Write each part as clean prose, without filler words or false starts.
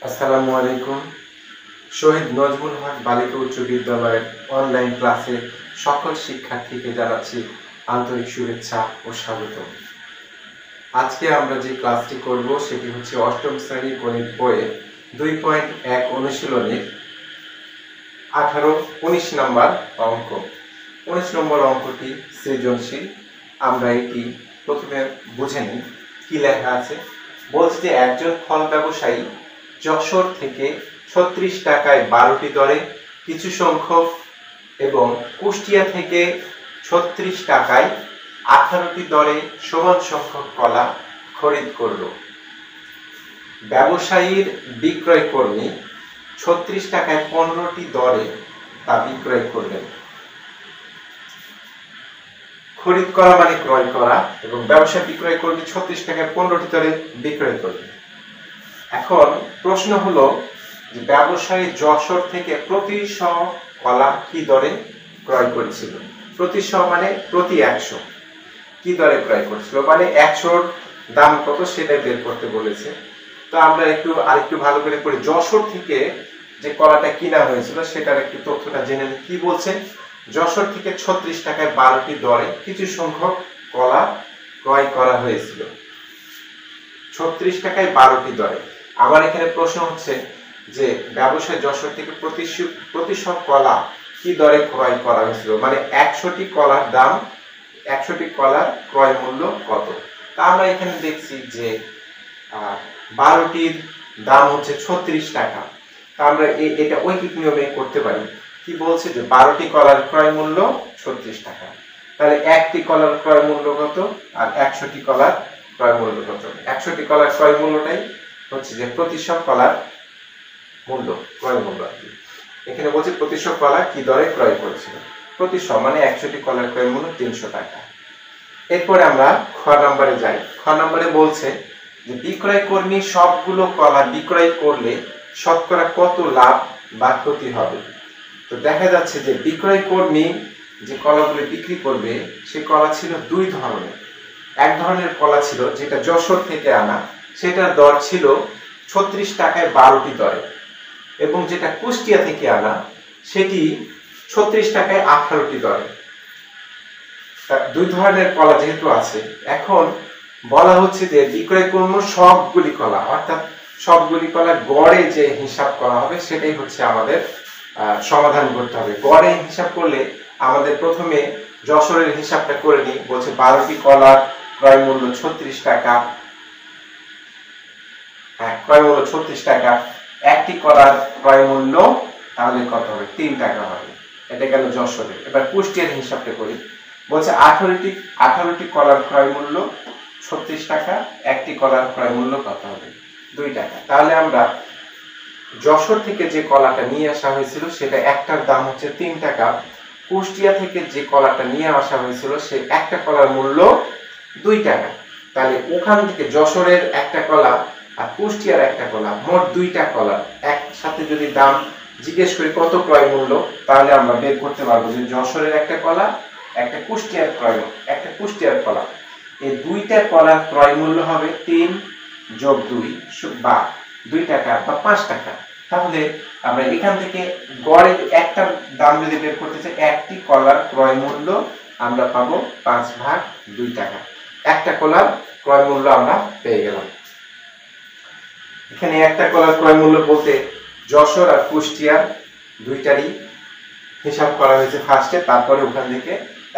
আসসালামু আলাইকুম। শহীদ নজমুল হক বালিকা উচ্চ বিদ্যালয়ের অনলাইন ক্লাসে সকল শিক্ষার্থীকে জানাচ্ছি আন্তরিক শুভেচ্ছা ও স্বাগত। আজকে আমরা যে ক্লাসটি করব সেটি হচ্ছে অষ্টম শ্রেণীর গণিত বইয়ে 2.1 অনুশীলনের 19 নম্বর অঙ্ক। 19 নম্বর অঙ্কটি সৃজনশীল। আমরা এটি প্রথমে বুঝে নিই কি লেখা আছে। বলছে যে একজন ফল ব্যবসায়ী যশোর থেকে 36 টাকায় 12টি দরে কিছু সংখ্যক এবং কুষ্টিয়া থেকে 36 টাকায় 18টি দরে সমান সংখ্যক কলা খরিদ করল। ব্যবসায়ীর বিক্রয় কর্মী 36 টাকায় 15টি দরে তা বিক্রয় করলেন। খরিদ করা মানে ক্রয় করা এবং ব্যবসায়ী বিক্রয় কর্মী 36 টাকায় 15টি দরে বিক্রয় করলেন। এখন প্রশ্ন হলো যে ব্যবসায়ী যশোর থেকে প্রতি শ কলা কি দরে ক্রয় করেছিল। প্রতি শ মানে প্রতি 100 কি দরে ক্রয় করেছিল, মানে 100-র দাম কত সেটা বের করতে বলেছে। তো আমরা আরেকটু ভালো করে পড়ি। যশোর থেকে যে কলাটা কিনা হয়েছিল সেটার একটু তথ্যটা জেনে নিই। কি বলছে, যশোর থেকে 36 টাকায় 12টি দরে কিছু সংখ্যক কলা ক্রয় করা হয়েছিল। 36 টাকায় 12টি দরে। আমার এখানে প্রশ্ন হচ্ছে যে ব্যবসায়ী যশোর থেকে প্রতি শ কলা কি দরে ক্রয় করা হয়েছিল, মানে 100টি কলার দাম, 100টি কলার ক্রয় মূল্য কত। তা আমরা এখানে দেখছি যে 12টির দাম হচ্ছে 36 টাকা। তা আমরা এটা ঐকিক নিয়মে করতে পারি। কি বলছে যে 12টি কলার ক্রয় মূল্য 36 টাকা, তাহলে একটি কলার ক্রয় মূল্য কত আর 100টি কলার ক্রয় মূল্য কত। 100টি কলার ক্রয় মূল্যটাই হচ্ছে যে প্রতি শ কলার মূল্য, ক্রয় মূল্য আর কি। এখানে বলছে প্রতি শ কলা কি দরে ক্রয় করেছিল। প্রতি শ মানে 100টি কলার ক্রয় মূল্য 300 টাকা। এরপরে আমরা খ নম্বরে যাই। খ নম্বরে বলছে যে বিক্রয় কর্মী সবগুলো কলা বিক্রয় করলে শতকরা কত লাভ বা ক্ষতি হবে। তো দেখা যাচ্ছে যে বিক্রয় কর্মী যে কলাগুলো বিক্রি করবে সে কলা ছিল দুই ধরনের। এক ধরনের কলা ছিল যেটা যশোর থেকে আনা, সেটার দর ছিল 36 টাকায় 12টি দরে, এবং যেটা কুষ্টিয়া থেকে আনা সেটি 36 টাকায় 18টি দরে। দুই ধরনের কলা যেহেতু আছে, এখন বলা হচ্ছে যে বিক্রয় কর্ম সবগুলি কলা, অর্থাৎ সবগুলি কলা গড়ে যে হিসাব করা হবে সেটাই হচ্ছে আমাদের সমাধান করতে হবে। গড়ে হিসাব করলে আমাদের প্রথমে যশোরের হিসাবটা করে নিই। বলছে 12টি কলার ক্রয় মূল্য 36 টাকা, ক্রয় মূল্য 36 টাকা, একটি কলার ক্রয় মূল্য তাহলে কত হবে, 3 টাকা হবে। এটা গেল যশোরের। এবার কুষ্টিয়ার হিসাবটা করি। বলছে 18টি কলার ক্রয় মূল্য 36 টাকা, একটি কলার ক্রয় মূল্য কত হবে, 2 টাকা। তাহলে আমরা যশোর থেকে যে কলাটা নিয়ে আসা হয়েছিল সেটা একটার দাম হচ্ছে 3 টাকা। কুষ্টিয়া থেকে যে কলাটা নিয়ে আসা হয়েছিল সে একটা কলার মূল্য 2 টাকা। তাহলে ওখান থেকে যশোরের একটা কলা আর কুষ্টিয়ার একটা কলা, মোট 2টা কলা একসাথে যদি দাম জিজ্ঞেস করি কত ক্রয় মূল্য, তাহলে আমরা বের করতে পারবো যে যশোরের একটা কলা, একটা কুষ্টিয়ার কলা, এই 2টা কলার ক্রয় মূল্য হবে 3 যোগ 2 বা 2 টাকা বা 5 টাকা। তাহলে আমরা এখান থেকে গড়ে একটা দাম যদি বের করতে চাই, একটি কলার ক্রয় মূল্য আমরা পাবো 5/2 টাকা। একটা কলার ক্রয় মূল্য আমরা পেয়ে গেলাম। এখানে একটা কলার ক্রয় মূল্য বলতে যশোর আর কুষ্টিয়ার দুইটারই হিসাব করা হয়েছে ফার্স্টে, তারপরে ওখান থেকে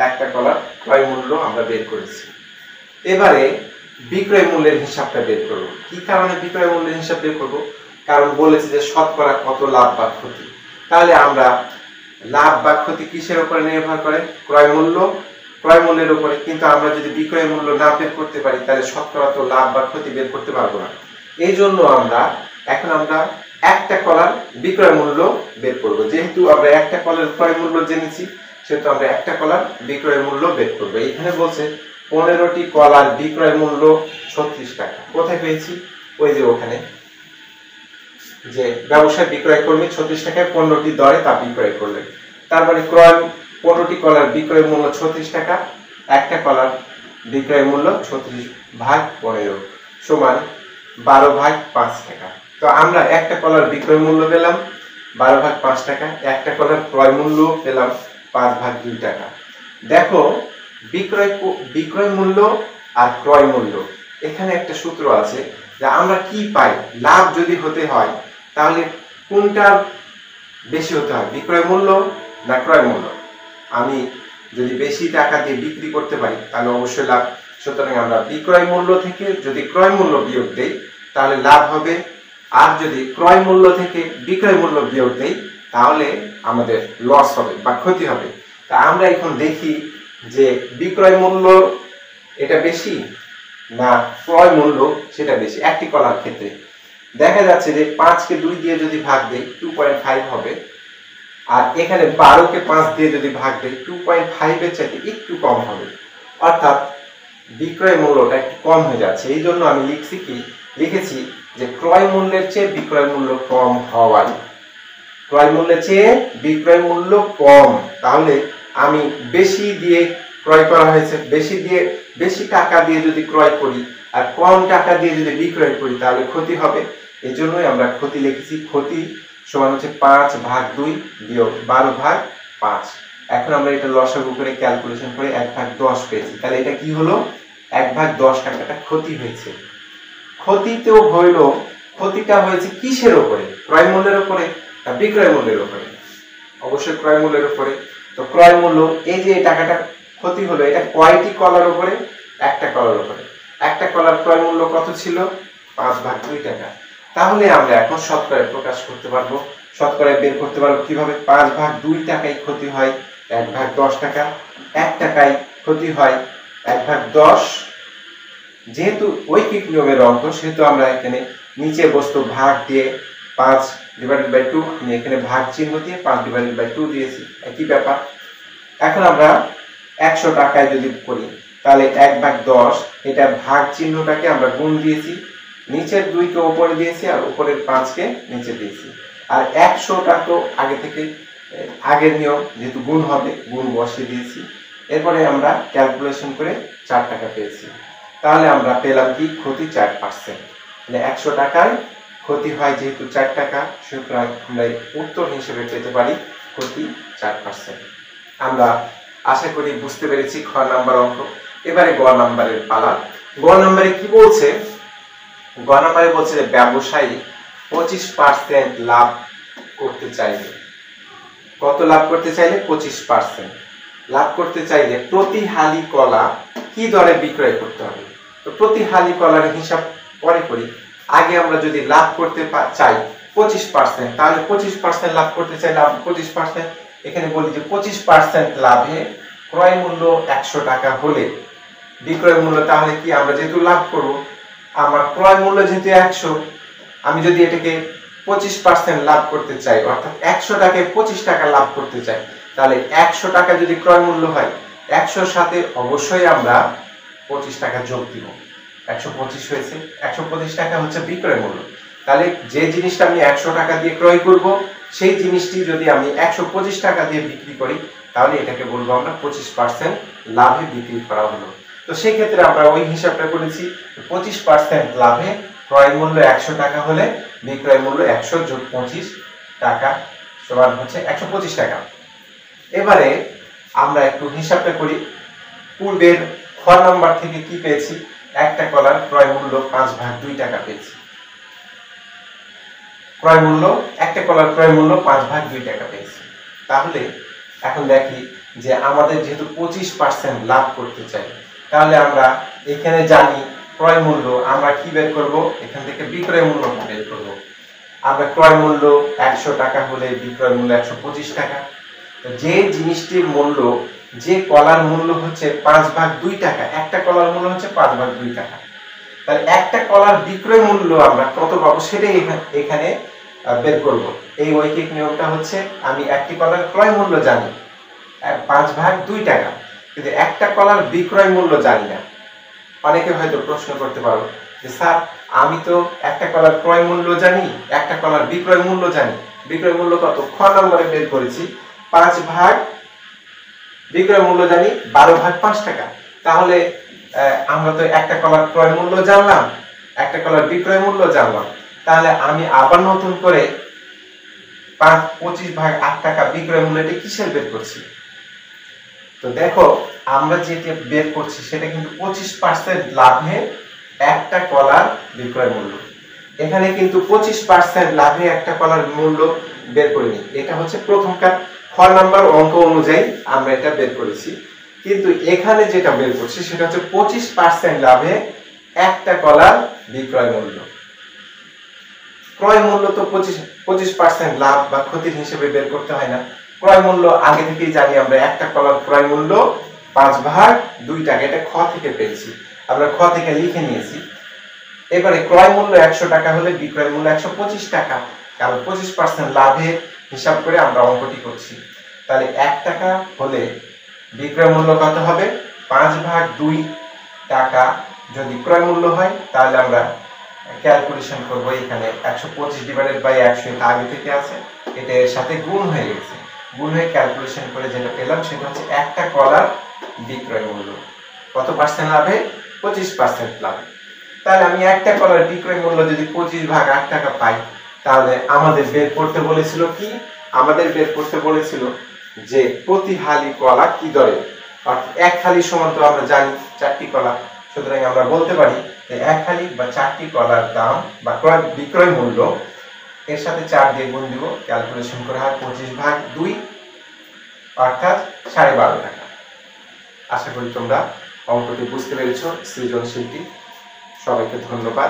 একটা কলার ক্রয় মূল্য আমরা বের করেছি। এবারে বিক্রয় মূল্যের হিসাবটা বের করব। কি কারণে বিক্রয় মূল্যের হিসাব বের করব? কারণ বলেছে যে শতকরা কত লাভ বা ক্ষতি। তাহলে আমরা লাভ বা ক্ষতি কিসের উপরে নির্ভর করে? ক্রয় মূল্যের উপরে। কিন্তু আমরা যদি বিক্রয় মূল্য না বের করতে পারি তাহলে শতকরা তো লাভ বা ক্ষতি বের করতে পারবো না। এই জন্য আমরা একটা কলার বিক্রয় মূল্য বের করব। যেহেতু আমরা একটা কলার ক্রয় মূল্য জেনেছি সেহেতু আমরা একটা কলার বিক্রয় মূল্য বের করব। এখানে বলছে 15টি কলার বিক্রয় মূল্য 36 টাকা। কোথায় পেয়েছি? ওই যে ওখানে, যে ব্যবসায় বিক্রয় কর্মী 36 টাকায় 15টি দরে তা বিক্রয় করলেন। তারপরে 15টি কলার বিক্রয় মূল্য 36 টাকা, একটা কলার বিক্রয় মূল্য 36/15 সমান 12/5 টাকা। তো আমরা একটা কলার বিক্রয় মূল্য পেলাম 12/5 টাকা, একটা কলার ক্রয় মূল্য পেলাম 5/2 টাকা। দেখো বিক্রয় মূল্য আর ক্রয় মূল্য, এখানে একটা সূত্র আছে যে আমরা কি পাই, লাভ যদি হতে হয় তাহলে কোনটা বেশি হতে হয়, বিক্রয় মূল্য না ক্রয় মূল্য? আমি যদি বেশি টাকা দিয়ে বিক্রি করতে পারি তাহলে অবশ্যই লাভ। সুতরাং আমরা বিক্রয় মূল্য থেকে যদি ক্রয় মূল্য বিয়োগ দেই তাহলে লাভ হবে, আর যদি ক্রয় মূল্য থেকে বিক্রয় মূল্য বিয়োগ দেই তাহলে আমাদের লস হবে বা ক্ষতি হবে। তা আমরা এখন দেখি যে বিক্রয় মূল্য এটা বেশি না ক্রয় মূল্য সেটা বেশি। একটি কলার ক্ষেত্রে দেখা যাচ্ছে যে 5 কে 2 দিয়ে যদি ভাগ দেই 2.5 হবে, আর এখানে 12 কে 5 দিয়ে যদি ভাগ দেই 2.5 এর চাইতে একটু কম হবে, অর্থাৎ বিক্রয় মূল্যটা একটু কম হয়ে যাচ্ছে। এই জন্য আমি লিখেছি যে ক্রয় মূল্যের চেয়ে বিক্রয় মূল্য কম হওয়ায়, ক্রয় মূল্যের চেয়ে বিক্রয় মূল্য কম, তাহলে আমি বেশি দিয়ে ক্রয় করা হয়েছে, বেশি টাকা দিয়ে যদি ক্রয় করি আর কম টাকা দিয়ে যদি বিক্রয় করি তাহলে ক্ষতি হবে। এই জন্যই আমরা ক্ষতি লিখেছি। ক্ষতি সমান হচ্ছে 5/2 বিয়োগ 12/5। এখন আমরা এটা লসাগু করে ক্যালকুলেশন করে 1/10 পেয়েছি। তাহলে এটা কি হলো, 1/10 টাকাটা ক্ষতি হয়েছে। ক্ষতিতেও হইল, ক্ষতিটা হয়েছে কিসের উপরে, ক্রয় মূল্যের উপরে না বিক্রয় মূল্যের উপরে? অবশ্যই ক্রয় মূল্যের উপরে। তো ক্রয় মূল্য, এই যে টাকাটা ক্ষতি হলো, এটা কয়টি কলার উপরে? একটা কলার উপরে। একটা কলার ক্রয় মূল্য কত ছিল? 5/2 টাকা। তাহলে আমরা এখন শতকরায় প্রকাশ করতে পারবো, শতকরায় বের করতে পারবো কিভাবে? 5/2 টাকায় ক্ষতি হয় 1/10 টাকা, 1 টাকায় ক্ষতি হয় 1/10। যেহেতু ঐকিক নিয়মের অঙ্ক সেহেতু আমরা এখানে নিচে বস্তু ভাগ দিয়ে 5/2, আমি এখানে ভাগ চিহ্ন দিয়ে 5/2 দিয়েছি, একই ব্যাপার। এখন আমরা 100 টাকায় যদি করি তাহলে 1/10, এটা ভাগ চিহ্নটাকে আমরা গুণ দিয়েছি, নিচের 2 কে উপরে দিয়েছি আর উপরের 5 কে নিচে দিয়েছি। আর 100টা তো আগে থেকে আগের নিয়ম, যেহেতু গুণ হবে গুণ বসিয়ে দিয়েছি। এরপরে আমরা ক্যালকুলেশন করে 4 টাকা পেয়েছি। তাহলে আমরা পেলাম কি, ক্ষতি 4%। মানে 100 টাকায় ক্ষতি হয় যেহেতু 4 টাকা, সুতরাং আমরা উত্তর হিসেবে পেতে পারি ক্ষতি 4%। আমরা আশা করি বুঝতে পেরেছি খ নাম্বার অঙ্ক। এবারে গ নাম্বারের পালা। গ নাম্বারে কি বলছে? গ নাম্বারে বলছে যে ব্যবসায়ী 25% লাভ করতে চাইলে, কত লাভ করতে চাইলে? 25% লাভ করতে চাইলে প্রতি হালি কলা কি দরে বিক্রয় করতে হবে? তো প্রতি হালি কলার হিসাব পরে করি। আগে আমরা যদি লাভ করতে চাই 25%, তাহলে 25% লাভ করতে চাইলে 25%, এখানে বলি যে 25% লাভে ক্রয় মূল্য 100 টাকা হলে বিক্রয় মূল্য, তাহলে কি আমরা যেহেতু লাভ করব, আমার ক্রয় মূল্য যেহেতু 100, আমি যদি এটাকে 25% লাভ করতে চাই, অর্থাৎ 100 টাকায় 25 টাকা লাভ করতে চাই, তাহলে 100 টাকা যদি ক্রয় মূল্য হয়, 100-র সাথে অবশ্যই আমরা 25 টাকা যোগ দিব। 125 হয়েছে, 125 টাকা হচ্ছে বিক্রয় মূল্য। তাহলে যে জিনিসটা আমি 100 টাকা দিয়ে ক্রয় করব, সেই জিনিসটি যদি আমি 125 টাকা দিয়ে বিক্রি করি, তাহলে এটাকে বলবো আমরা 25% লাভে বিক্রি করা হলো। তো সেই ক্ষেত্রে আমরা ওই হিসাবটা করেছি, 25% লাভে ক্রয় মূল্য 100 টাকা হলে বিক্রয় মূল্য 100 যোগ 25 টাকা সমান হচ্ছে 125 টাকা। এবারে আমরা একটু হিসাবটা করি। পূর্বের খ নাম্বার থেকে কি পেয়েছি? একটা কলার ক্রয় মূল্য 5/2 টাকা পেয়েছি। ক্রয় মূল্য, একটা কলার ক্রয় মূল্য 5/2 টাকা পেয়েছি। তাহলে এখন দেখি যে আমাদের যেহেতু 25% লাভ করতে চাই, তাহলে আমরা এখানে জানি ক্রয় মূল্য, আমরা কি বের করব? এখান থেকে বিক্রয় মূল্য বের করব। আমরা ক্রয় মূল্য 100 টাকা হলে বিক্রয় মূল্য 125 টাকা। তো যে জিনিসটির মূল্য, যে কলার মূল্য হচ্ছে 5/2 টাকা, একটা কলার মূল্য হচ্ছে 5/2 টাকা, তাহলে একটা কলার বিক্রয় মূল্য আমরা কত পাবো সেটাই এখানে বের করব। এই ঐকিক নিয়মটা হচ্ছে, আমি একটি কলার ক্রয় মূল্য জানি 5/2 টাকা, কিন্তু একটা কলার বিক্রয় মূল্য জানি না। অনেকে হয়তো প্রশ্ন করতে পারো যে স্যার, আমি তো একটা কলার ক্রয় মূল্য জানি, একটা কলার বিক্রয় মূল্য জানি, বিক্রয় মূল্য কত? খ নম্বরে বের করেছি 5 বিক্রয় মূল্য জানি 12/5 টাকা। তাহলে আমরা তো একটা কলার ক্রয় মূল্য জানলাম, একটা কলার বিক্রয় মূল্য জানলাম, তাহলে আমি আবার নতুন করে 25/8 টাকা বিক্রয় মূল্যটি কিসের বের করছি? তো দেখো আমরা যেটা বের করছি সেটা কিন্তু 25% লাভে একটা কলার বিক্রয় মূল্য। এখানে কিন্তু 25% লাভে একটা কলার মূল্য বের করিনি, এটা হচ্ছে প্রথমকার খ নাম্বার অঙ্ক অনুযায়ী আমরা এটা বের করেছি। কিন্তু এখানে যেটা বের করছি সেটা হচ্ছে 25% লাভে একটা কলার বিক্রয় মূল্য। ক্রয় মূল্য তো 25% লাভ বা ক্ষতির হিসেবে বের করতে হয় না। ক্রয় মূল্য আগে থেকেই জানি আমরা, একটা কলার ক্রয় মূল্য 5/2 টাকা, এটা খ থেকে পেয়েছি, আমরা খ থেকে লিখে নিয়েছি। এবারে ক্রয় মূল্য 100 টাকা হলে বিক্রয় মূল্য 125 টাকা, কারণ 25% লাভে হিসাব করে আমরা অঙ্কটি করছি। তাহলে 1 টাকা হলে বিক্রয় মূল্য কত হবে? 5/2 টাকা যদি ক্রয় মূল্য হয় তাহলে আমরা ক্যালকুলেশন করব। এখানে 125/100 এটা আগে থেকে আছে, এটা এর সাথে গুণ হয়ে গেছে, গুণ হয়ে ক্যালকুলেশন করে যেটা পেলাম সেটা হচ্ছে একটা কলার বিক্রয় মূল্য কত পার্সেন্ট লাভে? 25% লাভে। তাহলে আমি একটা কলার বিক্রয় মূল্য যদি 25/8 টাকা পাই, তাহলে আমাদের বের করতে বলেছিল কি? আমাদের বের করতে বলেছিল যে প্রতি হালি কলা কি দরে, অর্থাৎ এক হালি সমান তো আমরা জানি 4টি কলা, সুতরাং আমরা বলতে পারি যে এক হালি বা 4টি কলার দাম বা বিক্রয় মূল্য এর সাথে 4 দিয়ে গুণ দিব, ক্যালকুলেশন করা হয় 25/2 অর্থাৎ 12.5 টাকা। আশা করি তোমরা অঙ্কটি বুঝতে পেরেছো, সৃজনশীলটি। সবাইকে ধন্যবাদ।